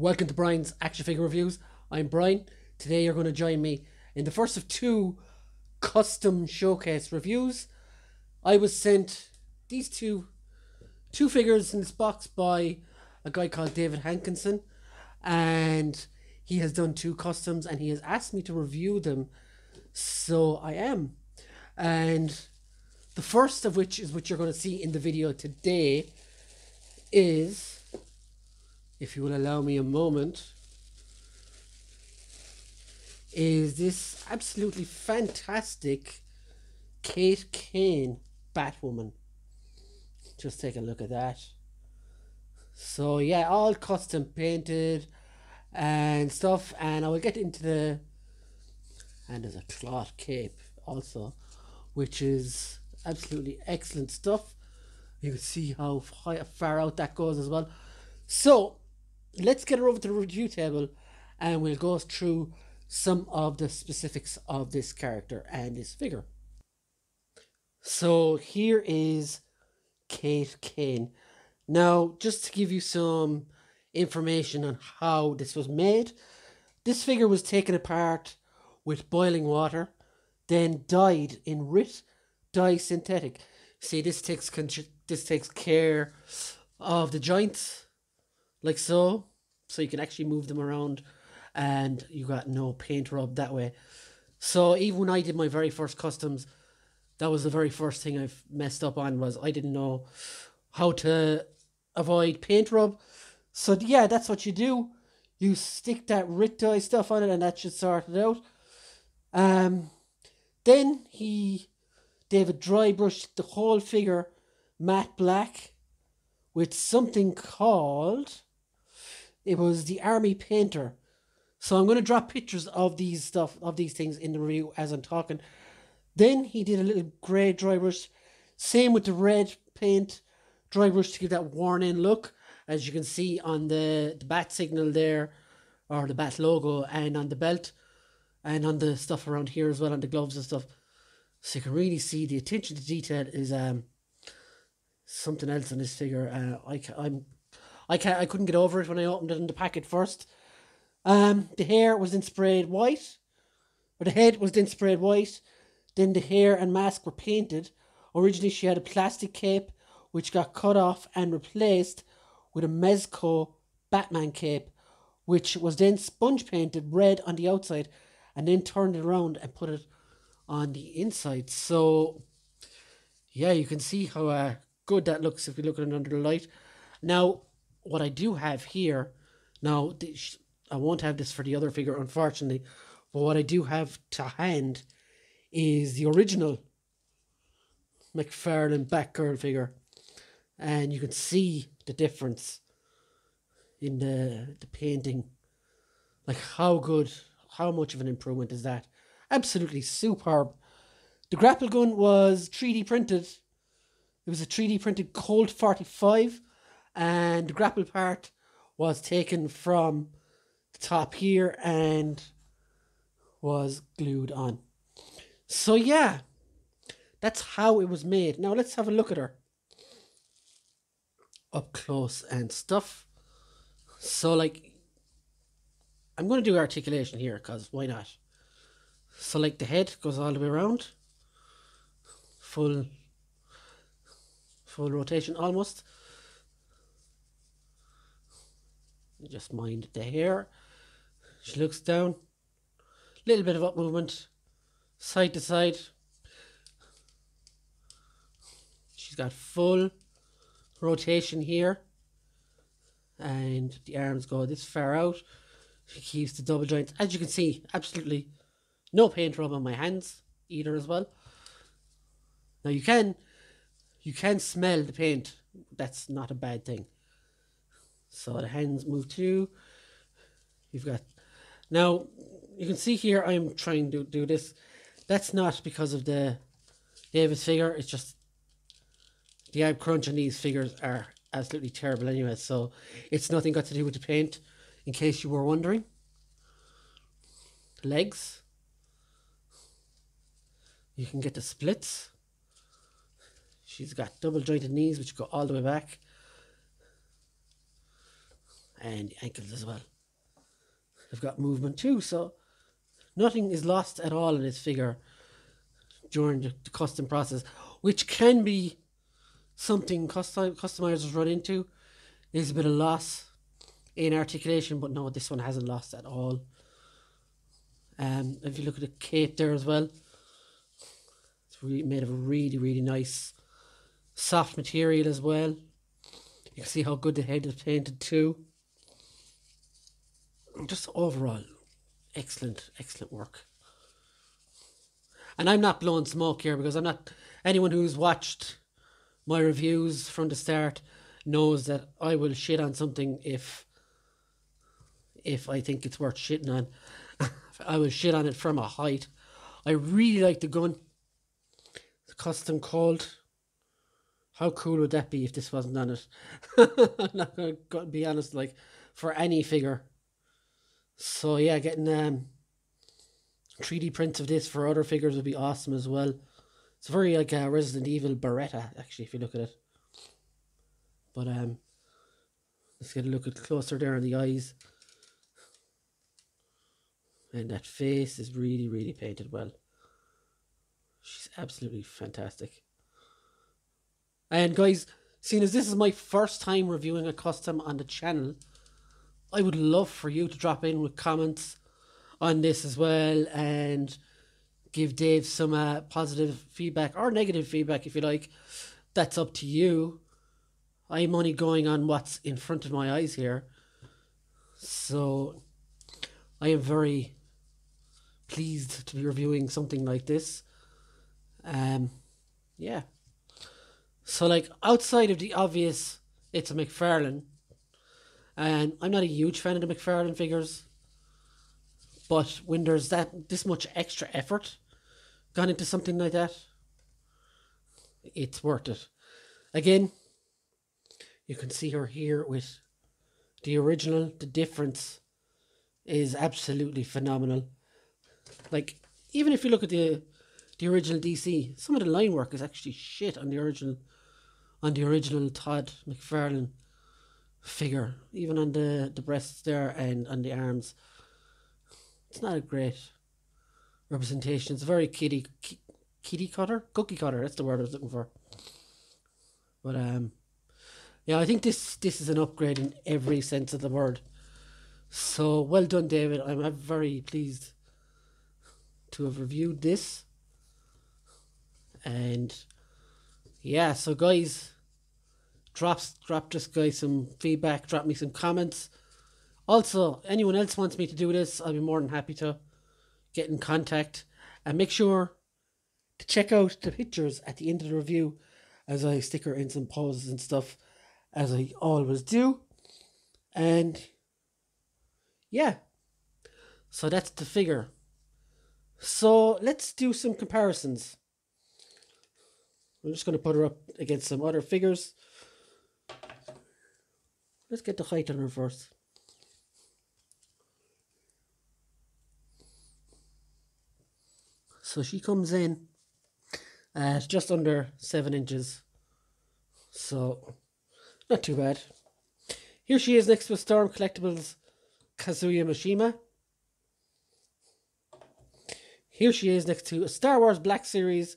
Welcome to Brian's Action Figure Reviews. I'm Brian. Today you're going to join me in the first of two custom showcase reviews. I was sent these two figures in this box by a guy called David Hankinson, and he has done two customs and he has asked me to review them, so I am. And the first of which is what you're going to see in the video today is, if you will allow me a moment, is this absolutely fantastic Kate Kane Batwoman. Just take a look at that. So yeah, all custom painted and stuff, and I will get into the, and there's a cloth cape also, which is absolutely excellent stuff. You can see how far out that goes as well. So let's get her over to the review table and we'll go through some of the specifics of this character and this figure. So here is Kate Kane. Now, just to give you some information on how this was made, this figure was taken apart with boiling water, then dyed in RIT dye synthetic. See, this takes care of the joints, like so you can actually move them around and you got no paint rub that way. So even when I did my very first customs, that was the very first thing I've messed up on, was I didn't know how to avoid paint rub. So yeah, that's what you do. You stick that RIT dye stuff on it and that should sort it out. Then David dry brushed the whole figure matte black with something called, it was the Army Painter. So I'm going to drop pictures of these things in the review as I'm talking. Then he did a little grey dry brush, same with the red paint dry brush to give that worn in look, as you can see on the bat signal there, or the bat logo, and on the belt, and on the stuff around here as well, on the gloves and stuff. So you can really see the attention to detail is something else on this figure. I couldn't get over it when I opened it in the packet first. The hair was then sprayed white, or the head was then sprayed white. Then the hair and mask were painted. Originally she had a plastic cape which got cut off and replaced with a Mezco Batman cape, which was then sponge painted red on the outside and then turned it around and put it on the inside. So yeah, you can see how good that looks if you look at it under the light. Now, what I do have here, now I won't have this for the other figure, unfortunately, but what I do have to hand is the original Mcfarlane Batgirl figure, and you can see the difference in the painting. Like how much of an improvement is that? Absolutely superb. The grapple gun was 3D printed. It was a 3D printed Colt 45, and the grapple part was taken from the top here and was glued on. So yeah, that's how it was made. Now let's have a look at her up close and stuff. So like, I'm going to do articulation here because why not? So like the head goes all the way around, full rotation almost. Just mind the hair. She looks down, little bit of up movement, side to side. She's got full rotation here, and the arms go this far out. She keeps the double joints. As you can see, absolutely no paint rub on my hands either as well. Now you can smell the paint. That's not a bad thing. So the hands move too. You've got, now you can see here I'm trying to do this. That's not because of the Davis figure. It's just the ab crunch on these figures are absolutely terrible anyway. So it's nothing got to do with the paint, in case you were wondering. Legs. You can get the splits. She's got double jointed knees which go all the way back. and ankles as well. They've got movement too, so nothing is lost at all in this figure during the custom process, which can be something customizers run into. There's a bit of loss in articulation, but no, this one hasn't lost at all. If you look at the cape there as well, it's made of a really, really nice soft material as well. You can see how good the head is painted too. Just overall, excellent work. And I'm not blowing smoke here, because I'm not... Anyone who's watched my reviews from the start knows that I will shit on something if I think it's worth shitting on. I will shit on it from a height. I really like the gun. The custom Colt. How cool would that be if this wasn't on it? I'm not going to be honest, like, for any figure. So yeah, getting 3D prints of this for other figures would be awesome as well. It's very like a Resident Evil Beretta, actually, if you look at it. But let's get a look at closer there on the eyes. And that face is really, really painted well. She's absolutely fantastic. And guys, seeing as this is my first time reviewing a custom on the channel, I would love for you to drop in with comments on this as well, and give Dave some positive feedback or negative feedback if you like. That's up to you. I'm only going on what's in front of my eyes here, so I am very pleased to be reviewing something like this. Yeah. So like, outside of the obvious, it's a Mcfarlane, and I'm not a huge fan of the Mcfarlane figures, but when there's this much extra effort gone into something like that, it's worth it. Again, you can see her here with the original. The difference is absolutely phenomenal. Like, even if you look at the original DC, some of the line work is actually shit on the original Todd McFarlane figure. Even on the breasts there and on the arms, it's not a great representation. It's very cookie cutter. That's the word I was looking for. But yeah, I think this is an upgrade in every sense of the word. So well done, David. I'm very pleased to have reviewed this. And yeah, so guys, drop this guy some feedback, drop me some comments. Also, anyone else wants me to do this, I'll be more than happy to get in contact. And make sure to check out the pictures at the end of the review, as I sticker in some poses and stuff, as I always do. And yeah, so that's the figure. So let's do some comparisons. I'm just going to put her up against some other figures. Let's get the height on her first. So she comes in at just under 7 inches. So not too bad. Here she is next to Storm Collectibles Kazuya Mishima. Here she is next to a Star Wars Black Series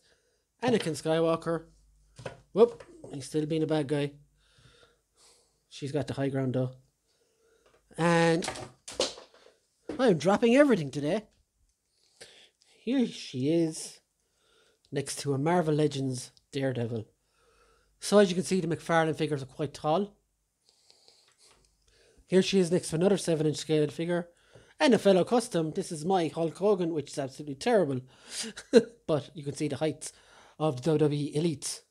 Anakin Skywalker. Whoop, he's still being a bad guy. She's got the high ground though. And I'm dropping everything today. Here she is next to a Marvel Legends Daredevil. So as you can see, the McFarlane figures are quite tall. Here she is next to another 7-inch scaled figure. And a fellow custom. This is my Hulk Hogan, which is absolutely terrible. But you can see the heights of the WWE Elites.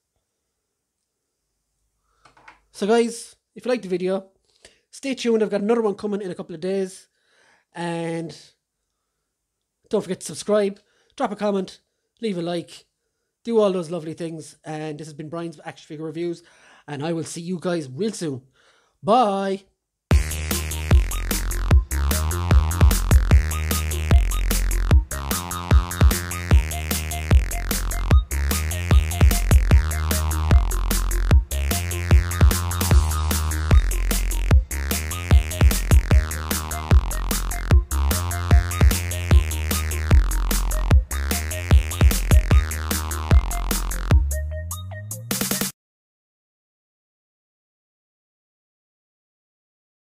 So guys, if you liked the video, stay tuned. I've got another one coming in a couple of days. And don't forget to subscribe, drop a comment, leave a like, do all those lovely things. And this has been Brian's Action Figure Reviews, and I will see you guys real soon. Bye.